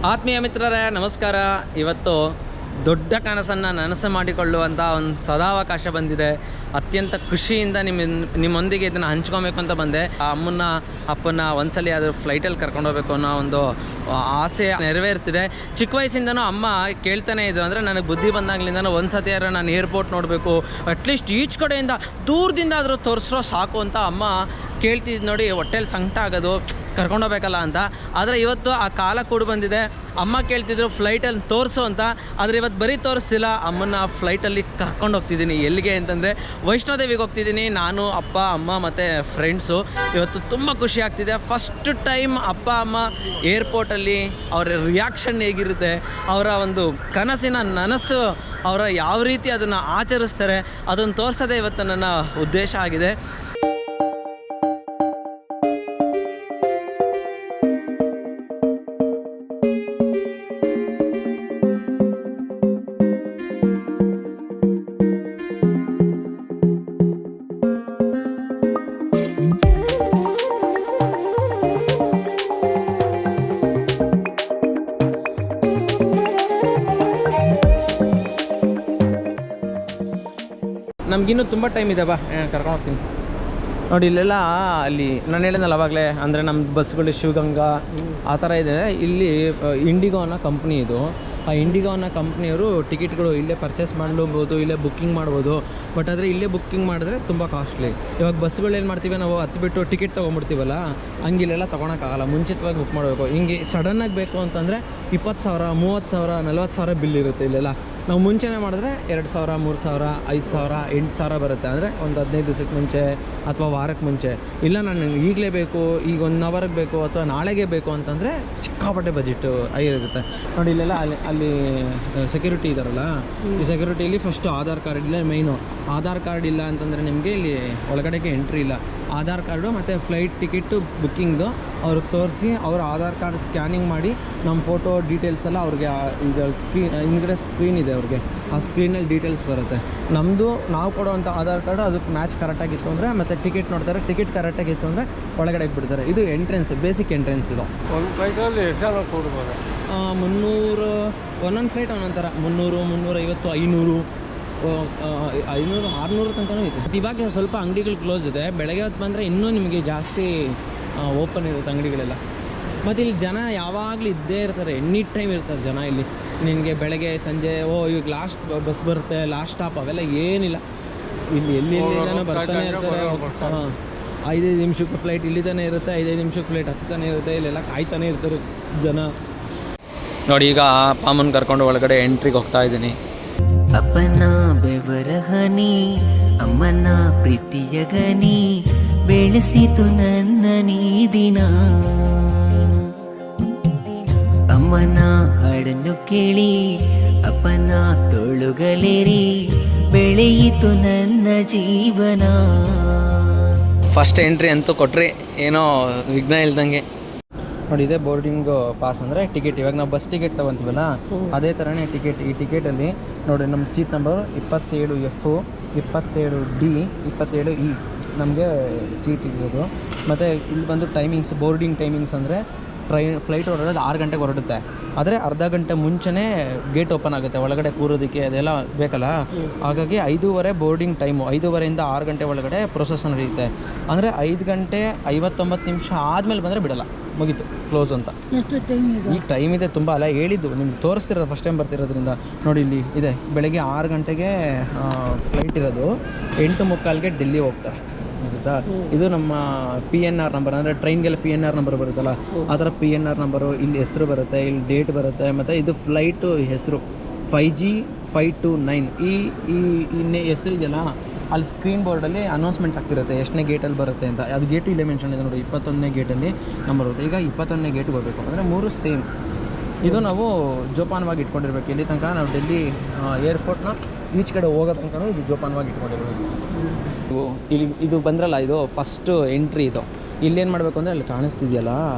ಆತ್ಮೀಯ ಮಿತ್ರರೇ ನಮಸ್ಕಾರ. ಇವತ್ತು ದೊಡ್ಡ ಕನಸನ್ನು ನನಸು ಮಾಡಿಕೊಳ್ಳುವಂಥ ಒಂದು ಸದಾವಕಾಶ ಬಂದಿದೆ. ಅತ್ಯಂತ ಖುಷಿಯಿಂದ ನಿಮ್ಮೊಂದಿಗೆ ಇದನ್ನು ಹಂಚ್ಕೊಬೇಕು ಅಂತ ಬಂದೆ. ಅಮ್ಮನ ಅಪ್ಪನ ಒಂದ್ಸಲಿ ಅದು ಫ್ಲೈಟಲ್ಲಿ ಕರ್ಕೊಂಡು ಹೋಗ್ಬೇಕು ಅನ್ನೋ ಒಂದು ಆಸೆ ನೆರವೇರ್ತಿದೆ. ಚಿಕ್ಕ ವಯಸ್ಸಿಂದನೂ ಅಮ್ಮ ಕೇಳ್ತಾನೆ ಇದ್ರು. ಅಂದರೆ ನನಗೆ ಬುದ್ಧಿ ಬಂದಾಗಲಿಂದನೂ ಒಂದು ಸತಿ ಯಾರು ನಾನು ಏರ್ಪೋರ್ಟ್ ನೋಡಬೇಕು, ಅಟ್ಲೀಸ್ಟ್ ಈಚ್ ಕಡೆಯಿಂದ ದೂರದಿಂದ ಆದರೂ ತೋರಿಸ್ರೋ ಸಾಕು ಅಂತ ಅಮ್ಮ ಕೇಳ್ತಿದ್ದು ನೋಡಿ ಹೊಟ್ಟೆಲಿ ಸಂಕಟ ಆಗೋದು, ಕರ್ಕೊಂಡೋಗ್ಬೇಕಲ್ಲ ಅಂತ. ಆದರೆ ಇವತ್ತು ಆ ಕಾಲ ಕೂಡ ಬಂದಿದೆ. ಅಮ್ಮ ಕೇಳ್ತಿದ್ರು ಫ್ಲೈಟಲ್ಲಿ ತೋರಿಸು ಅಂತ, ಆದರೆ ಇವತ್ತು ಬರೀ ತೋರಿಸ್ತಿಲ್ಲ, ಅಮ್ಮನ ಫ್ಲೈಟಲ್ಲಿ ಕರ್ಕೊಂಡು ಹೋಗ್ತಿದ್ದೀನಿ. ಎಲ್ಲಿಗೆ ಅಂತಂದರೆ ವೈಷ್ಣೋದೇವಿಗೆ ಹೋಗ್ತಿದ್ದೀನಿ. ನಾನು ಅಪ್ಪ ಅಮ್ಮ ಮತ್ತು ಫ್ರೆಂಡ್ಸು. ಇವತ್ತು ತುಂಬ ಖುಷಿ ಆಗ್ತಿದೆ. ಫಸ್ಟ್ ಟೈಮ್ ಅಪ್ಪ ಅಮ್ಮ ಏರ್ಪೋರ್ಟಲ್ಲಿ ಅವರ ರಿಯಾಕ್ಷನ್ ಹೇಗಿರುತ್ತೆ, ಅವರ ಒಂದು ಕನಸಿನ ನನಸು ಅವರ ಯಾವ ರೀತಿ ಅದನ್ನು ಆಚರಿಸ್ತಾರೆ ಅದನ್ನು ತೋರಿಸೋದೇ ಇವತ್ತು ನನ್ನ ಉದ್ದೇಶ ಆಗಿದೆ. ನಮಗಿನ್ನೂ ತುಂಬ ಟೈಮ್ ಇದೆ, ಬಾ ಕರ್ಕೊಂಡು ಹೋಗ್ತೀನಿ. ನೋಡಿ ಇಲ್ಲೆಲ್ಲ ಅಲ್ಲಿ ನಾನು ಹೇಳಿದ್ನಲ್ಲ ಅವಾಗಲೇ, ಅಂದರೆ ನಮ್ಮ ಬಸ್ಗಳು ಶಿವಗಂಗಾ ಆ ಥರ ಇದೆ. ಇಲ್ಲಿ ಇಂಡಿಗೋ ಅನ್ನೋ ಕಂಪ್ನಿ ಇದು. ಆ ಇಂಡಿಗೋ ಅನ್ನೋ ಕಂಪ್ನಿಯವರು ಟಿಕೆಟ್ಗಳು ಇಲ್ಲೇ ಪರ್ಚೇಸ್ ಮಾಡ್ಬೋದು, ಇಲ್ಲೇ ಬುಕ್ಕಿಂಗ್ ಮಾಡ್ಬೋದು. ಬಟ್ ಆದರೆ ಇಲ್ಲೇ ಬುಕ್ಕಿಂಗ್ ಮಾಡಿದ್ರೆ ತುಂಬ ಕಾಸ್ಟ್ಲಿ. ಇವಾಗ ಬಸ್ಗಳು ಏನು ಮಾಡ್ತೀವಿ ನಾವು, ಹತ್ಬಿಟ್ಟು ಟಿಕೆಟ್ ತೊಗೊಂಡ್ಬಿಡ್ತೀವಲ್ಲ, ಹಂಗೆ ಇಲ್ಲೆಲ್ಲ ತೊಗೊಳಕ್ಕಾಗಲ್ಲ. ಮುಂಚಿತವಾಗಿ ಬುಕ್ ಮಾಡಬೇಕು. ಹಿಂಗೆ ಸಡನ್ನಾಗಿ ಬೇಕು ಅಂತಂದರೆ 20,000 30,000 40,000 ಬಿಲ್ ಇರುತ್ತೆ ಇಲ್ಲೆಲ್ಲ. ನಾವು ಮುಂಚೆನೇ ಮಾಡಿದ್ರೆ 2,000 3,000 5,000 8,000 ಬರುತ್ತೆ. ಅಂದರೆ ಒಂದು 15 ದಿವಸಕ್ಕೆ ಮುಂಚೆ ಅಥವಾ ವಾರಕ್ಕೆ ಮುಂಚೆ. ಇಲ್ಲ ನಾನು ಈಗಲೇ ಬೇಕು, ಈಗ 1 ಅವರ್ಗೆ ಬೇಕು ಅಥವಾ ನಾಳೆಗೆ ಬೇಕು ಅಂತಂದರೆ ಸಿಕ್ಕಾಪಟ್ಟೆ ಬಜೆಟು ಆಗಿರುತ್ತೆ. ನೋಡಿ ಇಲ್ಲೆಲ್ಲ ಅಲ್ಲಿ ಸೆಕ್ಯೂರಿಟಿ ಇದ್ದಾರಲ್ಲ, ಈ ಸೆಕ್ಯೂರಿಟಿಯಲ್ಲಿ ಫಸ್ಟು ಆಧಾರ್ ಕಾರ್ಡ್ ಇಲ್ಲ ಮೈನು. ಆಧಾರ್ ಕಾರ್ಡ್ ಇಲ್ಲ ಅಂತಂದರೆ ನಿಮಗೆ ಇಲ್ಲಿ ಒಳಗಡೆಗೆ ಎಂಟ್ರಿ ಇಲ್ಲ. ಆಧಾರ್ ಕಾರ್ಡು ಮತ್ತು ಫ್ಲೈಟ್ ಟಿಕೆಟು ಬುಕ್ಕಿಂಗ್ದು ಅವ್ರಿಗೆ ತೋರಿಸಿ, ಅವ್ರ ಆಧಾರ್ ಕಾರ್ಡ್ ಸ್ಕ್ಯಾನಿಂಗ್ ಮಾಡಿ ನಮ್ಮ ಫೋಟೋ ಡೀಟೇಲ್ಸ್ ಎಲ್ಲ ಅವ್ರಿಗೆ ಈಗ ಹಿಂದ್ಗಡೆ ಸ್ಕ್ರೀನ್ ಇದೆ ಅವ್ರಿಗೆ, ಆ ಸ್ಕ್ರೀನಲ್ಲಿ ಡೀಟೇಲ್ಸ್ ಬರುತ್ತೆ. ನಮ್ಮದು ನಾವು ಕೊಡೋವಂಥ ಆಧಾರ್ ಕಾರ್ಡು ಅದಕ್ಕೆ ಮ್ಯಾಚ್ ಕರೆಕ್ಟಾಗಿತ್ತು ಅಂದರೆ, ಮತ್ತು ಟಿಕೆಟ್ ನೋಡ್ತಾರೆ, ಟಿಕೆಟ್ ಕರೆಕ್ಟಾಗಿತ್ತು ಅಂದರೆ ಒಳಗಡೆ ಬಿಡ್ತಾರೆ. ಇದು ಎಂಟ್ರೆನ್ಸ್, ಬೇಸಿಕ್ ಎಂಟ್ರೆನ್ಸ್ ಇದು. ಒಂದು ಫ್ಲೈಟಲ್ಲಿ ಎಷ್ಟು ಜನ ಕೊಡ್ಬೋದು? 300, ಒಂದೊಂದು ಫ್ಲೈಟ್ ಒಂದೊಂದು ಥರ. 300 350 500 600 ತನಕನೂ ಇದೆ. ಇವಾಗ ಸ್ವಲ್ಪ ಅಂಗಡಿಗಳು ಕ್ಲೋಸ್ ಇದೆ. ಬೆಳಗ್ಗೆ ಹೊತ್ತು ಬಂದರೆ ಇನ್ನೂ ನಿಮಗೆ ಜಾಸ್ತಿ ಓಪನ್ ಇರುತ್ತೆ ಅಂಗಡಿಗಳೆಲ್ಲ. ಮತ್ತು ಇಲ್ಲಿ ಜನ ಯಾವಾಗಲೂ ಇದ್ದೇ ಇರ್ತಾರೆ, ಎನಿ ಟೈಮ್ ಇರ್ತಾರೆ ಜನ ಇಲ್ಲಿ. ನಿನಗೆ ಬೆಳಗ್ಗೆ ಸಂಜೆ ಇವಾಗ ಲಾಸ್ಟ್ ಬಸ್ ಬರುತ್ತೆ, ಲಾಸ್ಟ್ ಸ್ಟಾಪ್ ಅವೆಲ್ಲ ಏನಿಲ್ಲ. ಇಲ್ಲಿ ಎಲ್ಲಿ ಬರ್ತಾನೆ ಇರ್ತಾರೆ. 5 ನಿಮಿಷಕ್ಕೆ ಫ್ಲೈಟ್ ಇಲ್ಲಿತಾನೆ ಇರುತ್ತೆ, 5 ನಿಮಿಷಕ್ಕೆ ಫ್ಲೈಟ್ ಹತ್ತಾನೆ ಇರುತ್ತೆ. ಇಲ್ಲೆಲ್ಲ ಕಾಯ್ತಾನೆ ಇರ್ತಾರೆ ಜನ. ನೋಡಿ ಈಗ ಅಮ್ಮನ ಕರ್ಕೊಂಡು ಒಳಗಡೆ ಎಂಟ್ರಿಗೆ ಹೋಗ್ತಾ ಇದ್ದೀನಿ. ಅಪ್ಪನ ಬೆವರ ಹನಿ, ಅಮ್ಮನ ಪ್ರೀತಿಯ ಗನಿ, ಬೆಳೆಸಿತು ನನ್ನ ನೀ ದಿನ. ಅಮ್ಮನ ಹಾಡನ್ನು ಕೇಳಿ ಅಪ್ಪನ ತೋಳುಗಲೇರಿ, ಬೆಳೆಯಿತು ನನ್ನ ಜೀವನ. ಫಸ್ಟ್ ಎಂಟ್ರಿ ಅಂತೂ ಕೊಟ್ರಿ, ಏನೋ ವಿಘ್ನ ಇಲ್ದಂಗೆ. ನೋಡಿ ಇದೆ ಬೋರ್ಡಿಂಗ್ ಪಾಸ್ ಅಂದರೆ ಟಿಕೆಟ್. ಇವಾಗ ನಾವು ಬಸ್ ಟಿಕೆಟ್ ತೊಗೊತೀವಲ್ಲ ಅದೇ ಥರನೇ ಟಿಕೆಟ್. ಈ ಟಿಕೆಟಲ್ಲಿ ನೋಡಿ ನಮ್ಮ seat number 27F 27D 27E ನಮಗೆ ಸೀಟ್ ಇರೋದು. ಮತ್ತು ಇಲ್ಲಿ ಬಂದು ಟೈಮಿಂಗ್ಸ್, ಬೋರ್ಡಿಂಗ್ ಟೈಮಿಂಗ್ಸ್ ಅಂದರೆ ಫ್ಲೈಟ್ ಹೊರಡೋದು 6 ಗಂಟೆಗೆ ಹೊರಡುತ್ತೆ. ಆದರೆ ಅರ್ಧ ಗಂಟೆ ಮುಂಚೆನೇ ಗೇಟ್ ಓಪನ್ ಆಗುತ್ತೆ, ಒಳಗಡೆ ಕೂರೋದಕ್ಕೆ ಅದೆಲ್ಲ ಬೇಕಲ್ಲ. ಹಾಗಾಗಿ 5:30 ಬೋರ್ಡಿಂಗ್ ಟೈಮು. 5:30 6 ಗಂಟೆ ಒಳಗಡೆ ಪ್ರೊಸೆಸ್ ನಡೆಯುತ್ತೆ. ಅಂದರೆ 5 ಗಂಟೆ 59 ನಿಮಿಷ ಆದಮೇಲೆ ಬಂದರೆ ಬಿಡೋಲ್ಲ, ಮುಗೀತು, ಕ್ಲೋಸ್ ಅಂತ. ಈಗ ಟೈಮ್ ಇದೆ ತುಂಬ ಅಲ್ಲ, ಹೇಳಿದ್ದು ನಿಮ್ಗೆ ತೋರಿಸ್ತಿರೋದು ಫಸ್ಟ್ ಟೈಮ್ ಬರ್ತಿರೋದ್ರಿಂದ. ನೋಡಿ ಇಲ್ಲಿ ಇದೆ, ಬೆಳಗ್ಗೆ 6 ಗಂಟೆಗೆ ಫ್ಲೈಟ್ ಇರೋದು, 8:45ಗೆ ಡೆಲ್ಲಿ ಹೋಗ್ತಾರೆ, ಗೊತ್ತಾ. ಇದು ನಮ್ಮ PNR ನಂಬರ್, ಅಂದರೆ ಟ್ರೈನ್ಗೆಲ್ಲ PNR ನಂಬರ್ ಬರುತ್ತಲ್ಲ, ಆ ಥರ PNR ನಂಬರು. ಇಲ್ಲಿ ಹೆಸರು ಬರುತ್ತೆ, ಇಲ್ಲಿ ಡೇಟ್ ಬರುತ್ತೆ, ಮತ್ತು ಇದು ಫ್ಲೈಟು ಹೆಸರು 5G529. ಈ ಹೆಸರು ಇದೆಯಲ್ಲ, ಅಲ್ಲಿ ಸ್ಕ್ರೀನ್ ಬೋರ್ಡಲ್ಲಿ ಅನೌನ್ಸ್ಮೆಂಟ್ ಆಗ್ತಿರುತ್ತೆ ಎಷ್ಟನೇ ಗೇಟಲ್ಲಿ ಬರುತ್ತೆ ಅಂತ. ಅದು ಗೇಟು ಇಲ್ಲೇ ಮೆನ್ಷನ್ ಇದೆ ನೋಡಿ, 21ನೇ ಗೇಟಲ್ಲಿ ನಂಬರ್ ಬರುತ್ತೆ. ಈಗ 21ನೇ ಗೇಟ್ಗೆ ಹೋಗಬೇಕು ಅಂದರೆ 3 ಸೇಮ್. ಇದು ನಾವು ಜೋಪಾನವಾಗಿ ಇಟ್ಕೊಂಡಿರ್ಬೇಕು. ಇಲ್ಲಿ ತನಕ ನಾವು ಡೆಲ್ಲಿ ಏರ್ಪೋರ್ಟ್ನ ಈಚ್ ಕಡೆ ಹೋಗೋ ತನಕ ಇದು ಜೋಪಾನವಾಗಿ ಇಟ್ಕೊಂಡಿರ್ಬೇಕು. ಇಲ್ಲಿ ಇದು ಬಂದ್ರಲ್ಲ, ಇದು ಫಸ್ಟು ಎಂಟ್ರಿ. ಇದು ಇಲ್ಲೇನು ಮಾಡಬೇಕು ಅಂದರೆ ಅಲ್ಲಿ ಕಾಣಿಸ್ತಿದೆಯಲ್ಲ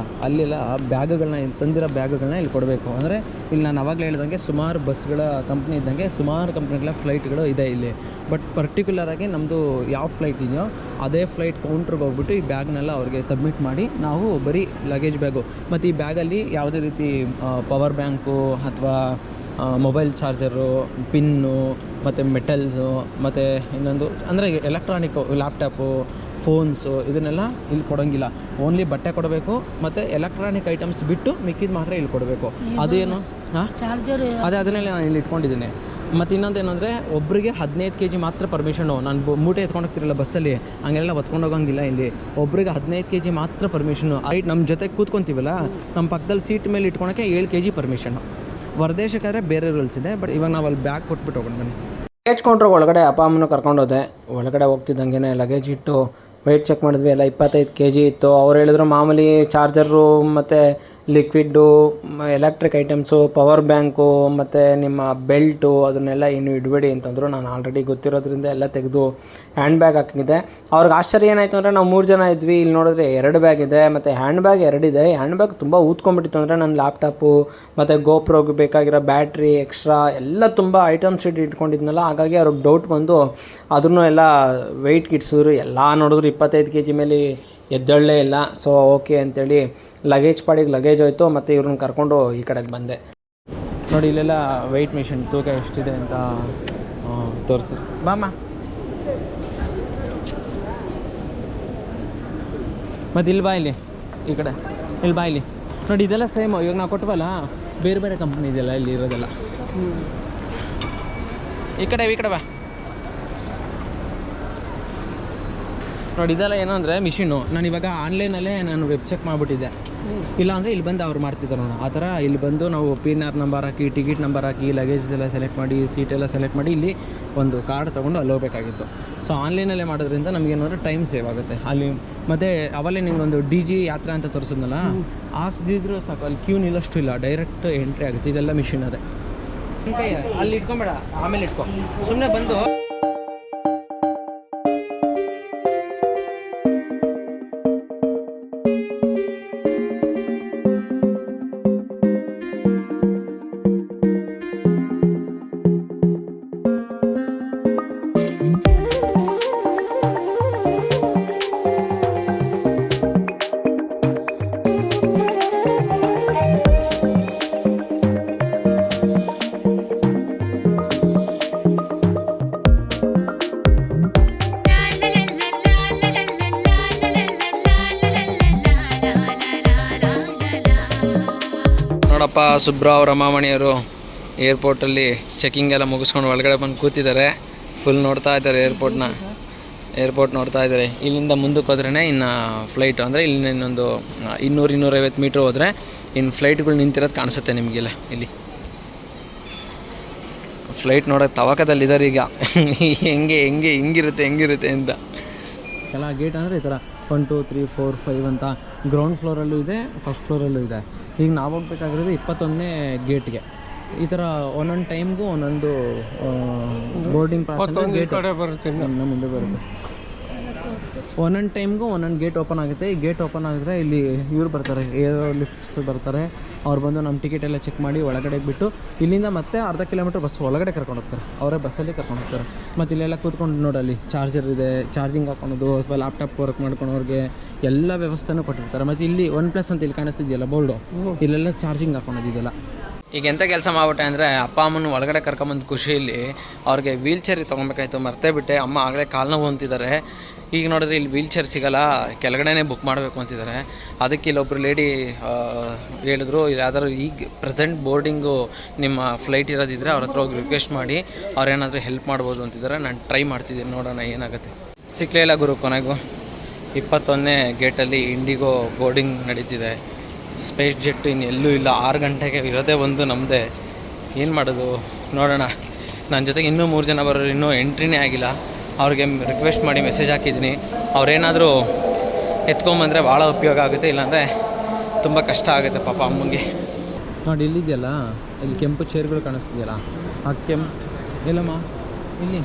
ಅಲ್ಲೆಲ್ಲ ಬ್ಯಾಗ್ಗಳನ್ನ ತಂದಿರೋ ಬ್ಯಾಗ್ಗಳನ್ನ ಇಲ್ಲಿ ಕೊಡಬೇಕು. ಅಂದರೆ ಇಲ್ಲಿ ನಾನು ಆವಾಗಲೇ ಹೇಳ್ದಂಗೆ ಸುಮಾರು ಬಸ್ಗಳ ಕಂಪ್ನಿ ಇದ್ದಂಗೆ ಸುಮಾರು ಕಂಪ್ನಿಗಳ ಫ್ಲೈಟ್ಗಳು ಇದೆ ಇಲ್ಲಿ. ಬಟ್ ಪರ್ಟಿಕ್ಯುಲರಾಗಿ ನಮ್ಮದು ಯಾವ ಫ್ಲೈಟ್ ಇದೆಯೋ ಅದೇ ಫ್ಲೈಟ್ ಕೌಂಟ್ರಿಗೆ ಹೋಗ್ಬಿಟ್ಟು ಈ ಬ್ಯಾಗ್ನೆಲ್ಲ ಅವ್ರಿಗೆ ಸಬ್ಮಿಟ್ ಮಾಡಿ ನಾವು ಬರೀ ಲಗೇಜ್ ಬ್ಯಾಗು ಮತ್ತು ಈ ಬ್ಯಾಗಲ್ಲಿ ಯಾವುದೇ ರೀತಿ ಪವರ್ ಬ್ಯಾಂಕು ಅಥವಾ ಮೊಬೈಲ್ ಚಾರ್ಜರು, ಪಿನ್ನು ಮತ್ತು ಮೆಟಲ್ಸು ಮತ್ತು ಇನ್ನೊಂದು ಅಂದರೆ ಎಲೆಕ್ಟ್ರಾನಿಕ್ಕು, ಲ್ಯಾಪ್ಟಾಪು, ಫೋನ್ಸು ಇದನ್ನೆಲ್ಲ ಇಲ್ಲಿ ಕೊಡೋಂಗಿಲ್ಲ. ಓನ್ಲಿ ಬಟ್ಟೆ ಕೊಡಬೇಕು ಮತ್ತು ಎಲೆಕ್ಟ್ರಾನಿಕ್ ಐಟಮ್ಸ್ ಬಿಟ್ಟು ಮಿಕ್ಕಿದ್ದು ಮಾತ್ರ ಇಲ್ಲಿ ಕೊಡಬೇಕು. ಅದೇನು ಚಾರ್ಜರ್ ಅದನ್ನೆಲ್ಲ ನಾನು ಇಲ್ಲಿ ಇಟ್ಕೊಂಡಿದ್ದೀನಿ. ಮತ್ತು ಇನ್ನೊಂದೇನೆಂದರೆ ಒಬ್ಬರಿಗೆ 15 kg ಮಾತ್ರ ಪರ್ಮಿಷನು. ನಾನು ಮೂಟೆ ಎತ್ಕೊಂಡೋಗ್ತಿರಲ್ಲ ಬಸ್ಸಲ್ಲಿ, ಹಂಗೆಲ್ಲ ಹೊತ್ಕೊಂಡು ಹೋಗೋಂಗಿಲ್ಲ ಇಲ್ಲಿ. ಒಬ್ಬರಿಗೆ 15 kg ಮಾತ್ರ ಪರ್ಮಿಷನು. ನಮ್ಮ ಜೊತೆಗೆ ಕೂತ್ಕೊತೀವಲ್ಲ, ನಮ್ಮ ಪಕ್ಕದಲ್ಲಿ ಸೀಟ್ ಮೇಲೆ ಇಟ್ಕೊಳಕ್ಕೆ 7 kg ಪರ್ಮಿಷನು. ಹೊರದೇಶಕ್ಕಾದರೆ ಬೇರೆ ರೂಲ್ಸ್ ಇದೆ. ಬಟ್ ಇವಾಗ ನಾವು ಅಲ್ಲಿ ಬ್ಯಾಗ್ ಕೊಟ್ಬಿಟ್ಟು ಹೋಗೋಣ ಬನ್ನಿ. ಲಗೇಜ್ ಕೌಂಟ್ರ್ ಒಳಗಡೆ ಅಪ್ಪ ಅಮ್ಮನ ಕರ್ಕೊಂಡೋದೆ. ಒಳಗಡೆ ಹೋಗ್ತಿದ್ದಂಗೆ ಲಗೇಜ್ ಇಟ್ಟು ವೆಯ್ಟ್ ಚೆಕ್ ಮಾಡಿದ್ವಿ. ಎಲ್ಲ 25 kg ಇತ್ತು. ಅವ್ರು ಹೇಳಿದ್ರು ಮಾಮೂಲಿ ಚಾರ್ಜರು ಮತ್ತು liquid, electric items, power bank ಮತ್ತು ನಿಮ್ಮ ಬೆಲ್ಟು ಅದನ್ನೆಲ್ಲ ಇನ್ನೂ ಇಡಬೇಡಿ ಅಂತಂದರು. ನಾನು ಆಲ್ರೆಡಿ ಗೊತ್ತಿರೋದ್ರಿಂದ ಎಲ್ಲ ತೆಗೆದು ಹ್ಯಾಂಡ್ ಬ್ಯಾಗ್ ಹಾಕಿದ್ದೆ. ಅವ್ರಿಗೆ ಆಶ್ಚರ್ಯ ಏನಾಯಿತು ಅಂದರೆ ನಾವು 3 ಜನ ಇದ್ವಿ, ಇಲ್ಲಿ ನೋಡಿದ್ರೆ 2 ಬ್ಯಾಗ್ ಇದೆ ಮತ್ತು ಹ್ಯಾಂಡ್ ಬ್ಯಾಗ್ 2 ಇದೆ. ಹ್ಯಾಂಡ್ ಬ್ಯಾಗ್ ತುಂಬ ಊದ್ಕೊಂಡ್ಬಿಟ್ಟಿತ್ತು. ಅಂದರೆ ನನ್ನ ಲ್ಯಾಪ್ಟಾಪು ಮತ್ತು ಗೋಪ್ರೋಗೆ ಬೇಕಾಗಿರೋ ಬ್ಯಾಟ್ರಿ ಎಕ್ಸ್ಟ್ರಾ ಎಲ್ಲ ತುಂಬ ಐಟಮ್ಸ್ ಇಟ್ಕೊಂಡಿದ್ನಲ್ಲ. ಹಾಗಾಗಿ ಅವ್ರಿಗೆ ಡೌಟ್ ಬಂದು ಅದನ್ನು ಎಲ್ಲ ವೆಯ್ಟ್ ಕಿಟ್ಸಿದ್ರು. ಎಲ್ಲ ನೋಡಿದ್ರು 25 kg ಮೇಲೆ ಎದ್ದಳ್ಳೇ ಇಲ್ಲ. ಸೊ ಓಕೆ ಅಂತೇಳಿ ಲಗೇಜ್ ಪಾಡಿಗೆ ಲಗೇಜ್ ಹೋಯ್ತು. ಮತ್ತು ಇವ್ರನ್ನ ಕರ್ಕೊಂಡು ಈ ಕಡೆಗೆ ಬಂದೆ. ನೋಡಿ ಇಲ್ಲೆಲ್ಲ ವೆಯ್ಟ್ ಮಿಷಿನ್ ತೂಕ ಎಷ್ಟಿದೆ ಅಂತ ತೋರಿಸಿ. ಬಾಮ್ಮ. ಮತ್ತು ಇಲ್ಲಿ ಬಾ, ಇಲ್ಲಿ ಈ ಕಡೆ ಇಲ್ಲಿ ಬಾ. ಇಲ್ಲಿ ನೋಡಿ ಇದೆಲ್ಲ ಸೇಮ್. ಇವಾಗ ನಾವು ಕೊಟ್ಟವಲ್ಲ ಬೇರೆ ಬೇರೆ ಕಂಪ್ನಿ ಇದೆಯಲ್ಲ ಇಲ್ಲಿ ಇರೋದೆಲ್ಲ. ಈ ಕಡೆ ಬಾ. ನೋಡಿ ಇದೆಲ್ಲ ಏನು ಅಂದರೆ ಮಿಷಿನ್ನು. ನಾನು ಇವಾಗ ಆನ್ಲೈನಲ್ಲೇ ನಾನು ವೆಬ್ ಚೆಕ್ ಮಾಡಿಬಿಟ್ಟಿದ್ದೆ. ಇಲ್ಲಾಂದರೆ ಇಲ್ಲಿ ಬಂದು ಅವ್ರು ಮಾಡ್ತಿದ್ದಾರೆ ನೋಡಿ ಆ ಥರ. ಇಲ್ಲಿ ಬಂದು ನಾವು PNR ನಂಬರ್ ಹಾಕಿ, ಟಿಕೆಟ್ ನಂಬರ್ ಹಾಕಿ, ಲಗೇಜ್ದೆಲ್ಲ ಸೆಲೆಕ್ಟ್ ಮಾಡಿ, ಸೀಟೆಲ್ಲ ಸೆಲೆಕ್ಟ್ ಮಾಡಿ ಇಲ್ಲಿ ಒಂದು ಕಾರ್ಡ್ ತೊಗೊಂಡು ಅಲ್ಲಿ ಹೋಗಬೇಕಾಗಿತ್ತು. ಸೊ ಆನ್ಲೈನಲ್ಲೇ ಮಾಡೋದ್ರಿಂದ ನಮಗೇನು ಅಂದರೆ ಟೈಮ್ ಸೇವ್ ಆಗುತ್ತೆ ಅಲ್ಲಿ. ಮತ್ತು ಅವಲ್ಲೇ ನಿಂಗೊಂದು DG ಯಾತ್ರಾ ಅಂತ ತೋರಿಸಿದ್ನಲ್ಲ, ಆಸ್ದಿದ್ರು ಸಾಕು, ಅಲ್ಲಿ ಕ್ಯೂ ನಿಲ್ಲಷ್ಟು ಇಲ್ಲ, ಡೈರೆಕ್ಟ್ ಎಂಟ್ರಿ ಆಗುತ್ತೆ. ಇದೆಲ್ಲ ಮಿಷಿನ್ ಅದೇ. ಅಲ್ಲಿ ಇಟ್ಕೊಂಬೇಡ, ಆಮೇಲೆ ಇಟ್ಕೊ. ಸುಮ್ಮನೆ ಬಂದು ನೋಡಪ್ಪ, ಸುಬ್ರಾವ್ ರಮಾಮಣಿಯವರು ಏರ್ಪೋರ್ಟಲ್ಲಿ ಚೆಕಿಂಗ್ ಎಲ್ಲ ಮುಗಿಸ್ಕೊಂಡು ಒಳಗಡೆ ಬಂದು ಕೂತಿದ್ದಾರೆ. ಫುಲ್ ನೋಡ್ತಾ ಇದ್ದಾರೆ ಏರ್ಪೋರ್ಟ್ ನೋಡ್ತಾ ಇದ್ದಾರೆ. ಇಲ್ಲಿಂದ ಮುಂದಕ್ಕೆ ಹೋದ್ರೇ ಇನ್ನು ಫ್ಲೈಟು, ಅಂದರೆ ಇಲ್ಲಿ ಇನ್ನೊಂದು 200-250 ಮೀಟ್ರ್ ಹೋದರೆ ಇನ್ನು ಫ್ಲೈಟ್ಗಳು ನಿಂತಿರೋದು ಕಾಣಿಸುತ್ತೆ ನಿಮಗೆಲ್ಲ. ಇಲ್ಲಿ ಫ್ಲೈಟ್ ನೋಡೋಕೆ ತವಕದಲ್ಲಿದ್ದಾರೆ ಈಗ. ಹೆಂಗಿರುತ್ತೆ ಅಂತ ಎಲ್ಲ ಗೇಟ್ ಅಂದರೆ ಈ ಥರ 1 2 3 4 5 ಅಂತ ಗ್ರೌಂಡ್ ಫ್ಲೋರಲ್ಲೂ ಇದೆ, ಫಸ್ಟ್ ಫ್ಲೋರಲ್ಲೂ ಇದೆ. ಈಗ ನಾವು ಹೋಗ್ಬೇಕಾಗಿರೋದು 21ನೇ ಗೇಟ್ಗೆ. ಈ ಥರ ಒಂದೊಂದು ಟೈಮ್ಗೂ ಒಂದೊಂದು ಬೋರ್ಡಿಂಗ್ ಪ್ರಾಸೆಸ್ ಗೇಟ್ ಬರುತ್ತೆ, ನಮ್ಮ ಮುಂದೆ ಬರುತ್ತೆ. ಒಂದೊಂದು ಟೈಮ್ಗೂ ಒಂದೊಂದು ಗೇಟ್ ಓಪನ್ ಆಗುತ್ತೆ. ಈ ಗೇಟ್ ಓಪನ್ ಆಗಿದ್ರೆ ಇಲ್ಲಿ ಇವ್ರು ಬರ್ತಾರೆ, ಏರೋ ಲಿಫ್ಟ್ಸ್ ಬರ್ತಾರೆ. ಅವ್ರು ಬಂದು ನಮ್ಮ ಟಿಕೆಟ್ ಎಲ್ಲ ಚೆಕ್ ಮಾಡಿ ಒಳಗಡೆ ಬಿಟ್ಟು ಇಲ್ಲಿಂದ ಮತ್ತೆ ಅರ್ಧ ಕಿಲೋಮೀಟ್ರ್ ಬಸ್ ಒಳಗಡೆ ಕರ್ಕೊಂಡು ಹೋಗ್ತಾರೆ. ಅವರೇ ಬಸ್ಸಲ್ಲಿ ಕರ್ಕೊಂಡು ಹೋಗ್ತಾರೆ. ಮತ್ತು ಇಲ್ಲೆಲ್ಲ ಕೂತ್ಕೊಂಡು ನೋಡಲ್ಲಿ ಚಾರ್ಜರ್ ಇದೆ, ಚಾರ್ಜಿಂಗ್ ಹಾಕೊಳೋದು ಅಥವಾ ಲ್ಯಾಪ್ಟಾಪ್ ವರ್ಕ್ ಮಾಡ್ಕೊಳೋರಿಗೆ ಎಲ್ಲ ವ್ಯವಸ್ಥೆನೂ ಕೊಟ್ಟಿರ್ತಾರೆ. ಮತ್ತು ಇಲ್ಲಿ OnePlus ಅಂತ ಇಲ್ಲಿ ಕಾಣಿಸ್ತಿದೆಯಲ್ಲ ಬೋರ್ಡು, ಇಲ್ಲೆಲ್ಲ ಚಾರ್ಜಿಂಗ್ ಹಾಕೊಳೋದು ಇದೆಲ್ಲ. ಈಗ ಎಂಥ ಕೆಲಸ ಮಾಡ್ಬಿಟ್ಟೆ ಅಂದರೆ ಅಪ್ಪ ಅಮ್ಮನ ಒಳಗಡೆ ಕರ್ಕೊಂಬಂದು ಖುಷಿಯಲ್ಲಿ ಅವ್ರಿಗೆ ವೀಲ್ ಚೇರಿಗೆ ತೊಗೊಬೇಕಾಯ್ತು, ಮರ್ತೇ ಬಿಟ್ಟೆ. ಅಮ್ಮ ಆಗಲೇ ಕಾಲು ನೋವು ಅಂತಿದ್ದಾರೆ. ಈಗ ನೋಡಿದ್ರೆ ಇಲ್ಲಿ ವೀಲ್ ಚೇರ್ ಸಿಗೋಲ್ಲ, ಕೆಳಗಡೆನೇ ಬುಕ್ ಮಾಡಬೇಕು ಅಂತಿದ್ದಾರೆ. ಅದಕ್ಕೆ ಇಲ್ಲೊಬ್ರು ಲೇಡಿ ಹೇಳಿದ್ರು, ಯಾವ್ದಾದ್ರು ಈಗ ಪ್ರೆಸೆಂಟ್ ಬೋರ್ಡಿಂಗು ನಿಮ್ಮ ಫ್ಲೈಟ್ ಇರೋದಿದ್ರೆ ಅವ್ರ ಹತ್ರ ಹೋಗಿ ರಿಕ್ವೆಸ್ಟ್ ಮಾಡಿ ಅವ್ರೇನಾದರೂ ಹೆಲ್ಪ್ ಮಾಡ್ಬೋದು ಅಂತಿದ್ದಾರೆ. ನಾನು ಟ್ರೈ ಮಾಡ್ತಿದ್ದೀನಿ, ನೋಡೋಣ ಏನಾಗುತ್ತೆ. ಸಿಕ್ಕಲೇ ಇಲ್ಲ ಗುರು. ಕೊನೆಗೂ 21ನೇ ಗೇಟಲ್ಲಿ ಇಂಡಿಗೋ ಬೋರ್ಡಿಂಗ್ ನಡೀತಿದೆ. ಸ್ಪೇಸ್ ಜೆಟ್ ಇನ್ನೆಲ್ಲೂ ಇಲ್ಲ. 6 ಗಂಟೆಗೆ ಇರೋದೇ ಒಂದು ನಮ್ಮದೇ. ಏನು ಮಾಡೋದು ನೋಡೋಣ. ನನ್ನ ಜೊತೆಗೆ ಇನ್ನೂ 3 ಜನ ಬರೋರು ಇನ್ನೂ ಎಂಟ್ರಿನೇ ಆಗಿಲ್ಲ. ಅವ್ರಿಗೆ ರಿಕ್ವೆಸ್ಟ್ ಮಾಡಿ ಮೆಸೇಜ್ ಹಾಕಿದ್ದೀನಿ. ಅವ್ರೇನಾದರೂ ಎತ್ಕೊಂಬಂದರೆ ಭಾಳ ಉಪಯೋಗ ಆಗುತ್ತೆ, ಇಲ್ಲಾಂದರೆ ತುಂಬ ಕಷ್ಟ ಆಗುತ್ತೆ ಪಾಪ ಅಮ್ಮಂಗೆ. ನೋಡಿ ಇಲ್ಲಿದೆಯಲ್ಲ, ಇಲ್ಲಿ ಕೆಂಪು ಚೇರ್ಗಳು ಕಾಣಿಸ್ತಿದೆಯಲ್ಲ, ಆ ಎಲ್ಲಮ್ಮ ಇಲ್ಲಿ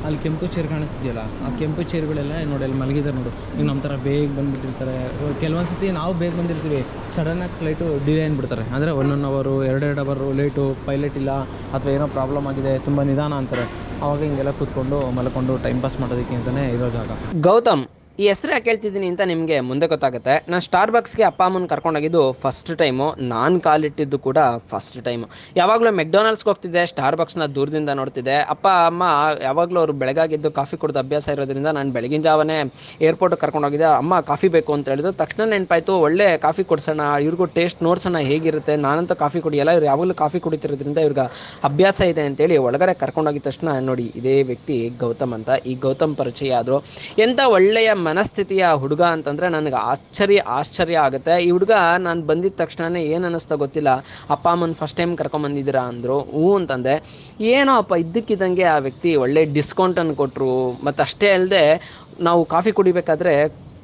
ಅಲ್ಲಿ ಕೆಂಪು ಚೇರ್ ಕಾಣಿಸ್ತಿದೆಯಲ್ಲ, ಆ ಕೆಂಪು ಚೇರ್ಗಳೆಲ್ಲ ನೋಡಿ ಅಲ್ಲಿ ಮಲಗಿದ್ದಾರೆ ನೋಡು. ಈಗ ನಮ್ಮ ಥರ ಬೇಗ ಬಂದುಬಿಟ್ಟಿರ್ತಾರೆ. ಕೆಲವೊಂದು ಸತಿ ನಾವು ಬೇಗ ಬಂದಿರ್ತೀವಿ, ಸಡನ್ನಾಗಿ ಫ್ಲೈಟು ಡಿಲೇ ಅಂದ್ಬಿಡ್ತಾರೆ. ಅಂದರೆ 1 ಅವರು 2 ಅವರು ಲೇಟು, ಪೈಲಟ್ ಇಲ್ಲ ಅಥವಾ ಏನೋ ಪ್ರಾಬ್ಲಮ್ ಆಗಿದೆ, ತುಂಬ ನಿಧಾನ ಅಂತಾರೆ. ಆವಾಗ ಹಿಂಗೆಲ್ಲ ಕೂತ್ಕೊಂಡು ಮಲ್ಕೊಂಡು ಟೈಮ್ ಪಾಸ್ ಮಾಡೋದಕ್ಕೆ ಅಂತಲೇ ಇರೋ ಜಾಗ. ಗೌತಮ್, ಈ ಹೆಸರು ಯಾಕೆ ಹೇಳ್ತಿದ್ದೀನಿ ಅಂತ ನಿಮಗೆ ಮುಂದೆ ಗೊತ್ತಾಗುತ್ತೆ. ನಾನು ಸ್ಟಾರ್ಬಕ್ಸ್ಗೆ ಅಪ್ಪ ಅಮ್ಮನ ಕರ್ಕೊಂಡೋಗಿದ್ದು ಫಸ್ಟ್ ಟೈಮು, ನಾನು ಕಾಲಿಟ್ಟಿದ್ದು ಕೂಡ ಫಸ್ಟ್ ಟೈಮು. ಯಾವಾಗಲೂ ಮೆಕ್ಡೊನಾಲ್ಡ್ಸ್ಗೆ ಹೋಗ್ತಿದ್ದೆ, ಸ್ಟಾರ್ಬಕ್ಸ್ನ ದೂರದಿಂದ ನೋಡ್ತಿದ್ದೆ. ಅಪ್ಪ ಅಮ್ಮ ಯಾವಾಗಲೂ ಅವರು ಬೆಳಗಾಗಿದ್ದು ಕಾಫಿ ಕುಡಿದು ಅಭ್ಯಾಸ ಇರೋದ್ರಿಂದ ನಾನು ಬೆಳಗಿನ ಜಾವನೇ ಏರ್ಪೋರ್ಟಿಗೆ ಕರ್ಕೊಂಡೋಗಿದ್ದೆ. ಅಮ್ಮ ಕಾಫಿ ಬೇಕು ಅಂತ ಹೇಳಿದ್ರು. ತಕ್ಷಣ ನೆನಪಾಯಿತು, ಒಳ್ಳೆ ಕಾಫಿ ಕೊಡ್ಸೋಣ, ಇವ್ರಿಗೂ ಟೇಸ್ಟ್ ನೋಡ್ಸೋಣ ಹೇಗಿರುತ್ತೆ. ನಾನಂತೂ ಕಾಫಿ ಕುಡಿಯಲ್ಲ, ಇವ್ರು ಯಾವಾಗಲೂ ಕಾಫಿ ಕುಡಿತಿರೋದ್ರಿಂದ ಇವ್ರಿಗೆ ಅಭ್ಯಾಸ ಇದೆ ಅಂತೇಳಿ ಒಳಗಡೆ ಕರ್ಕೊಂಡೋಗಿದ ತಕ್ಷಣ ನೋಡಿ, ಇದೇ ವ್ಯಕ್ತಿ ಗೌತಮ್ ಅಂತ. ಈ ಗೌತಮ್ ಪರಿಚಯ ಆದರು. ಎಂಥ ಒಳ್ಳೆಯ ಮನಸ್ಥಿತಿಯ ಹುಡುಗ ಅಂತಂದರೆ ನನಗೆ ಆಶ್ಚರ್ಯ ಆಗುತ್ತೆ. ಈ ಹುಡುಗ ನಾನು ಬಂದಿದ್ದ ತಕ್ಷಣವೇ ಏನು ಅನ್ನಿಸ್ತಾ ಗೊತ್ತಿಲ್ಲ, ಅಪ್ಪ ಅಮ್ಮನ ಫಸ್ಟ್ ಟೈಮ್ ಕರ್ಕೊಂಬಂದಿದ್ದೀರಾ ಅಂದರು. ಹ್ಞೂ ಅಂತಂದೆ. ಏನೋ ಅಪ್ಪ ಇದ್ದಕ್ಕಿದ್ದಂಗೆ ಆ ವ್ಯಕ್ತಿ ಒಳ್ಳೆ ಡಿಸ್ಕೌಂಟನ್ನು ಕೊಟ್ಟರು. ಮತ್ತು ಅಷ್ಟೇ ಅಲ್ಲದೆ ನಾವು ಕಾಫಿ ಕುಡಿಬೇಕಾದ್ರೆ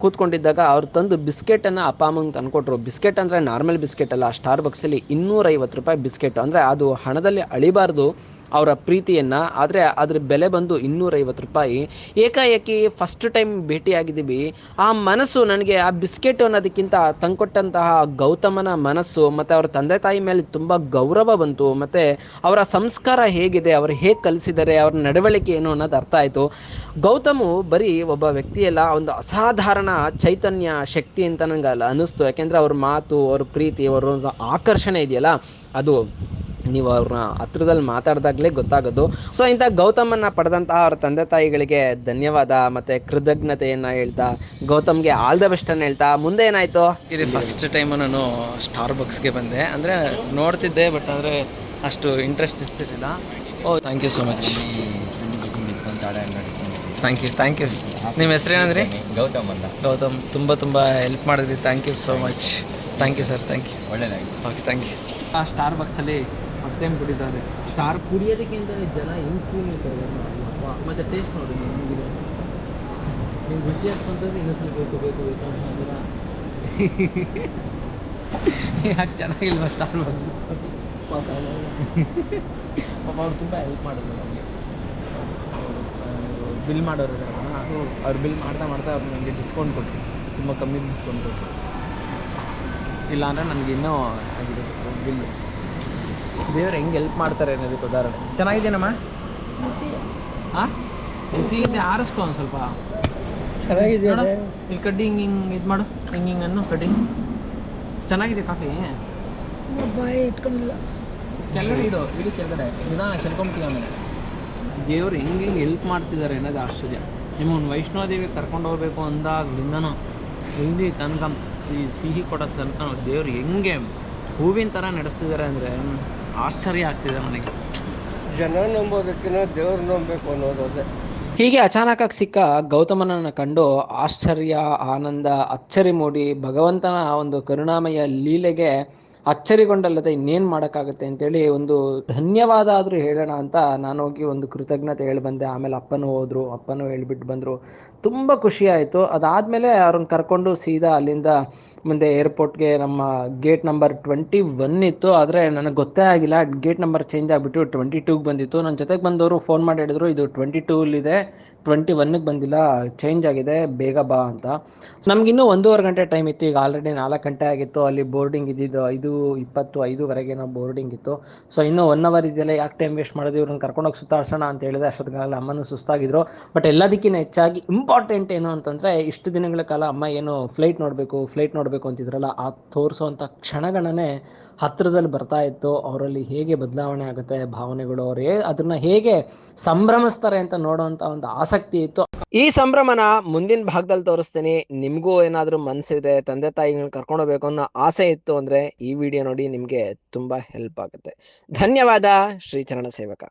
ಕೂತ್ಕೊಂಡಿದ್ದಾಗ ಅವ್ರು ತಂದು ಬಿಸ್ಕೆಟನ್ನು ಅಪ್ಪ ಅಮ್ಮಂಗೆ ತಂದುಕೊಟ್ರು. ಬಿಸ್ಕೆಟ್ ಅಂದರೆ ನಾರ್ಮಲ್ ಬಿಸ್ಕೆಟ್ ಅಲ್ಲ, ಸ್ಟಾರ್ಬಕ್ಸಲ್ಲಿ 250 ರೂಪಾಯಿ ಬಿಸ್ಕೆಟ್. ಅಂದರೆ ಅದು ಹಣದಲ್ಲಿ ಅಳಿಬಾರ್ದು ಅವರ ಪ್ರೀತಿಯನ್ನು, ಆದರೆ ಅದ್ರ ಬೆಲೆ ಬಂದು 250 ರೂಪಾಯಿ. ಏಕಾಏಕಿ ಫಸ್ಟ್ ಟೈಮ್ ಭೇಟಿಯಾಗಿದ್ದೀವಿ. ಆ ಮನಸ್ಸು ನನಗೆ, ಆ ಬಿಸ್ಕೆಟ್ ಅನ್ನೋದಕ್ಕಿಂತ ತಂದುಕೊಟ್ಟಂತಹ ಗೌತಮನ ಮನಸ್ಸು ಮತ್ತು ಅವರ ತಂದೆ ತಾಯಿ ಮೇಲೆ ತುಂಬ ಗೌರವ ಬಂತು. ಮತ್ತು ಅವರ ಸಂಸ್ಕಾರ ಹೇಗಿದೆ, ಅವರು ಹೇಗೆ ಕಲಿಸಿದ್ದಾರೆ, ಅವ್ರ ನಡವಳಿಕೆ ಏನು ಅನ್ನೋದು ಅರ್ಥ ಆಯಿತು. ಗೌತಮು ಬರೀ ಒಬ್ಬ ವ್ಯಕ್ತಿಯಲ್ಲ, ಒಂದು ಅಸಾಧಾರಣ ಚೈತನ್ಯ ಶಕ್ತಿ ಅಂತ ನನಗೆ ಅನ್ನಿಸ್ತು. ಯಾಕೆಂದರೆ ಅವ್ರ ಮಾತು, ಅವ್ರ ಪ್ರೀತಿ, ಅವರ ಆಕರ್ಷಣೆ ಇದೆಯಲ್ಲ, ಅದು ನೀವು ಅವ್ರನ್ನ ಹತ್ರದಲ್ಲಿ ಮಾತಾಡಿದಾಗಲೇ ಗೊತ್ತಾಗೋದು. ಸೊ ಇಂಥ ಗೌತಮನ್ನು ಪಡೆದಂತಹ ಅವ್ರ ತಂದೆ ತಾಯಿಗಳಿಗೆ ಧನ್ಯವಾದ ಮತ್ತು ಕೃತಜ್ಞತೆಯನ್ನು ಹೇಳ್ತಾ, ಗೌತಮ್ಗೆ ಆಲ್ ದ ಬೆಸ್ಟನ್ನು ಹೇಳ್ತಾ, ಮುಂದೆ ಏನಾಯಿತು? ಇದು ಫಸ್ಟ್ ಟೈಮು ನಾನು ಸ್ಟಾರ್ಬಕ್ಸ್ಗೆ ಬಂದೆ. ಅಂದರೆ ನೋಡ್ತಿದ್ದೆ, ಬಟ್ ಅಂದರೆ ಅಷ್ಟು ಇಂಟ್ರೆಸ್ಟ್ ಇರ್ತಿರಲಿಲ್ಲ. Oh, thank you so much. Thank you. ನಿಮ್ಮ ಹೆಸರೇನಂದ್ರಿ? ಗೌತಮ್ ಅಂತ. ಗೌತಮ್, ತುಂಬ ಹೆಲ್ಪ್ ಮಾಡಿದ್ರಿ. Thank you so much. Thank you sir, thank you. ಒಳ್ಳೆಯದಾಗಿ. Okay, thank you. ಆ ಸ್ಟಾರ್ಬಕ್ಸಲ್ಲಿ ಫಸ್ಟ್ ಟೈಮ್ ಕುಡಿತಾರೆ. ಸ್ಟಾರ್ ಕುಡಿಯೋದಕ್ಕೆ ಅಂತಲೇ ಜನ ಹೆಂಗೆ ಕ್ಯೂ ನಿಲ್ತಾರೆ ಮತ್ತು ಟೇಸ್ಟ್ ನೋಡಿ ಹೆಂಗಿದೆ. ನಿಮ್ಗೆ ರುಚಿ ಅಂತಂದ್ರೆ ಇನ್ನೂ ಸ್ವಲ್ಪ ಬೇಕು ಅಂತಂದ್ರೆ ಯಾಕೆ ಚೆನ್ನಾಗಿಲ್ವ ಸ್ಟಾರ್ಬಕ್ಸ್? ಪಾಪ ಅವ್ರು ತುಂಬ ಹೆಲ್ಪ್ ಮಾಡಿದ್ರು ನಮಗೆ. ಬಿಲ್ ಮಾಡೋರು ಅವ್ರು ಬಿಲ್ ಮಾಡ್ತಾ ಅವ್ರು ನನಗೆ ಡಿಸ್ಕೌಂಟ್ ಕೊಟ್ಟರು, ತುಂಬ ಕಮ್ಮಿ ಡಿಸ್ಕೌಂಟ್ ಕೊಟ್ಟರು. ಇಲ್ಲಾಂದರೆ ನನಗೆ ಇನ್ನೂ ಆಗಿದೆ ಬಿಲ್ಲು. ದೇವ್ರು ಹೆಂಗೆ ಹೆಲ್ಪ್ ಮಾಡ್ತಾರೆ ಅನ್ನೋದಕ್ಕೆ ಉದಾಹರಣೆ. ಚೆನ್ನಾಗಿದ್ದೇನಮ್ಮ? ಹಾಂ, ಬಿಸಿ ಇದೆ, ಆರಿಸ್ಕೊ ಒಂದು ಸ್ವಲ್ಪ. ಚೆನ್ನಾಗಿದೆ. ಇಲ್ಲಿ ಕಡ್ಡಿ ಹಿಂಗೆ ಇದು ಮಾಡು, ಹಿಂಗೆ ಕಡ್ಡಿ. ಚೆನ್ನಾಗಿದೆ ಕಾಫಿ. ಬಾಯಿ ಇಟ್ಕೊಂಡಿಲ್ಲ. ಕೆಳಗಡೆ ಇದು ಕೆಳಗಡೆ ನಿಧಾನ ಚೆಲ್ಕೊಂಬಿಟ್ಟಿಗೆ. ಆಮೇಲೆ ದೇವ್ರು ಹೆಂಗೆ ಹೆಲ್ಪ್ ಮಾಡ್ತಿದ್ದಾರೆ ಅನ್ನೋದು ಆಶ್ಚರ್ಯ. ನಿಮ್ಮನ್ನು ವೈಷ್ಣೋದೇವಿ ಕರ್ಕೊಂಡು ಹೋಗ್ಬೇಕು ಅಂದಾಗ್ಲಿಂದನೂ ಇಲ್ಲಿ ತನಕ ಈ ಸಿಹಿ ಕೊಡೋ ತನಕ ದೇವ್ರು ಹೆಂಗೆ ಹೂವಿನ ಥರ ನಡೆಸ್ತಿದ್ದಾರೆ ಅಂದರೆ ಆಶ್ಚರ್ಯ ಆಗ್ತಿದೆ ನನಗೆ. ಜನ ನಂಬೋದಕ್ಕಿಂತ ದೇವ್ರು ನಂಬಬೇಕು ಅನ್ನೋದು ಅದೇ. ಹೀಗೆ ಅಚಾನಕ್ಕಾಗಿ ಸಿಕ್ಕ ಗೌತಮನನ್ನು ಕಂಡು ಆಶ್ಚರ್ಯ, ಆನಂದ, ಅಚ್ಚರಿ ಮೂಡಿ ಭಗವಂತನ ಒಂದು ಕರುಣಾಮಯ ಲೀಲೆಗೆ ಅಚ್ಚರಿಗೊಂಡಲ್ಲದೆ ಇನ್ನೇನು ಮಾಡೋಕ್ಕಾಗುತ್ತೆ ಅಂತೇಳಿ ಒಂದು ಧನ್ಯವಾದ ಆದರೂ ಹೇಳೋಣ ಅಂತ ನಾನು ಹೋಗಿ ಒಂದು ಕೃತಜ್ಞತೆ ಹೇಳಿ ಬಂದೆ. ಆಮೇಲೆ ಅಪ್ಪನೂ ಹೇಳಿಬಿಟ್ಟು ಬಂದರು. ತುಂಬ ಖುಷಿಯಾಯಿತು. ಅದಾದಮೇಲೆ ಅವ್ರನ್ನ ಕರ್ಕೊಂಡು ಸೀದಾ ಅಲ್ಲಿಂದ ಮುಂದೆ ಏರ್ಪೋರ್ಟ್ಗೆ. ನಮ್ಮ ಗೇಟ್ ನಂಬರ್ 21 ಇತ್ತು, ಆದರೆ ನನಗೆ ಗೊತ್ತೇ ಆಗಿಲ್ಲ. ಗೇಟ್ ನಂಬರ್ ಚೇಂಜ್ ಆಗಿಬಿಟ್ಟು 22ಗೆ ಬಂದಿತ್ತು. ನನ್ನ ಜೊತೆಗೆ ಬಂದವರು ಫೋನ್ ಮಾಡಿ ಹೇಳಿದ್ರು, ಇದು 22 21ಗೆ ಬಂದಿಲ್ಲ, ಚೇಂಜ್ ಆಗಿದೆ, ಬೇಗ ಬಾ ಅಂತ. ನಮಗಿನ್ನೂ 1.5 ಗಂಟೆ ಟೈಮ್ ಇತ್ತು. ಈಗ ಆಲ್ರೆಡಿ 4 ಗಂಟೆ ಆಗಿತ್ತು. ಅಲ್ಲಿ ಬೋರ್ಡಿಂಗ್ ಇದ್ದಿದ್ದು 5:20 ನಾವು ಬೋರ್ಡಿಂಗ್ ಇತ್ತು. ಸೊ ಇನ್ನೂ 1 ಅವರ್ ಇದೆಯಲ್ಲ, ಯಾಕೆ ಟೈಮ್ ವೇಸ್ಟ್ ಮಾಡೋದು, ಇವ್ರನ್ನ ಕರ್ಕೊಂಡೋಗಿ ಸುತ್ತಾಡ್ಸೋಣ ಅಂತ ಹೇಳಿದೆ. ಅಷ್ಟೊತ್ತಿಗಾಗಲ್ಲ ಅಮ್ಮನೂ ಸುಸ್ತಾಗಿದ್ರು. ಬಟ್ ಎಲ್ಲದಕ್ಕಿಂತ ಹೆಚ್ಚಾಗಿ ಇಂಪಾರ್ಟೆಂಟ್ ಏನು ಅಂತಂದರೆ, ಇಷ್ಟು ದಿನಗಳ ಕಾಲ ಅಮ್ಮ ಏನು ಫ್ಲೈಟ್ ನೋಡಬೇಕು ಅಂತಿದ್ರಲ್ಲ, ಆ ತೋರಿಸೋವಂಥ ಕ್ಷಣಗಳನ್ನೇ ಹತ್ತಿರದಲ್ಲಿ ಬರ್ತಾ ಇತ್ತು. ಅವರಲ್ಲಿ ಹೇಗೆ ಬದಲಾವಣೆ ಆಗುತ್ತೆ ಭಾವನೆಗಳು, ಅವರು ಅದನ್ನು ಹೇಗೆ ಸಂಭ್ರಮಿಸ್ತಾರೆ ಅಂತ ನೋಡೋವಂಥ ಒಂದು ಆಸಕ್ತಿ ಇತ್ತು. ಈ ಸಂಭ್ರಮನ ಮುಂದಿನ ಭಾಗದಲ್ಲಿ ತೋರಿಸ್ತೀನಿ. ನಿಮಗೂ ಏನಾದರೂ ಮನಸ್ಸಿದೆ, ತಂದೆ ತಾಯಿಗಳನ್ನ ಕರ್ಕೊಂಡೋಗ್ಬೇಕು ಅನ್ನೋ ಆಸೆ ಇತ್ತು ಅಂದರೆ ಈ ವಿಡಿಯೋ ನೋಡಿ, ನಿಮಗೆ ತುಂಬ ಹೆಲ್ಪ್ ಆಗುತ್ತೆ. ಧನ್ಯವಾದ. ಶ್ರೀಚರಣ ಸೇವಕ.